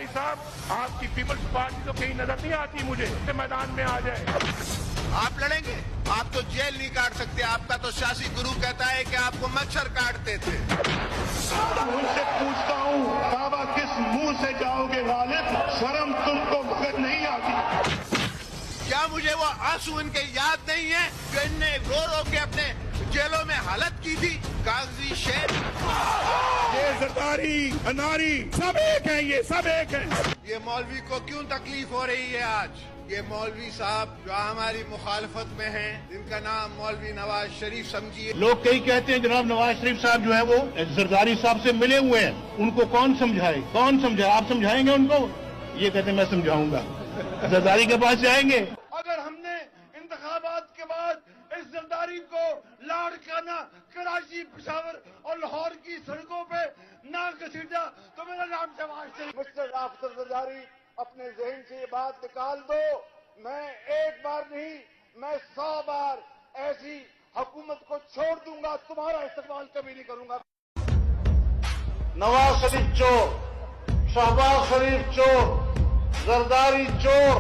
जरदारी साहब, आपकी peoples party तो कहीं नजर नहीं आती मुझे, मैदान में आ जाए। आप लड़ेंगे? आप तो जेल नहीं काट सकते। आपका तो शासी गुरु कहता है कि आपको मच्छर काटते थे। उनसे पूछता हूँ, बाबा किस मुंह से जाओगे गालिब? शर्म तुमको मगर नहीं आती? क्या मुझे वो आंसू इनके याद नहीं है जो इनने रो रो के अपने जेलों में हालत की थी? कागजी शेर, ये जरदारी, अनारी सब एक हैं, ये सब एक हैं। ये मौलवी को क्यों तकलीफ हो रही है आज? ये मौलवी साहब जो हमारी मुखालफत में हैं, जिनका नाम मौलवी नवाज शरीफ समझिए। लोग कई कहते हैं जनाब नवाज शरीफ साहब जो है वो जरदारी साहब से मिले हुए हैं, उनको कौन समझाए? कौन समझाए? आप समझाएंगे उनको? ये कहते हैं मैं समझाऊंगा। जरदारी के पास जाएंगे। अगर हमने इंतखाबात के बाद इस जरदारी को लाड़काना कराची, पेशावर और लाहौर की सड़कों पे ना घसीटा तो मेरा नाम नवाज शरीफ। मिस्टर राफत जरदारी, अपने जहन से ये बात निकाल दो। मैं एक बार नहीं, मैं 100 बार ऐसी हुकूमत को छोड़ दूंगा, तुम्हारा इस्तेमाल कभी नहीं करूंगा। नवाज शरीफ चोर, शहबाज शरीफ चोर, जरदारी चोर,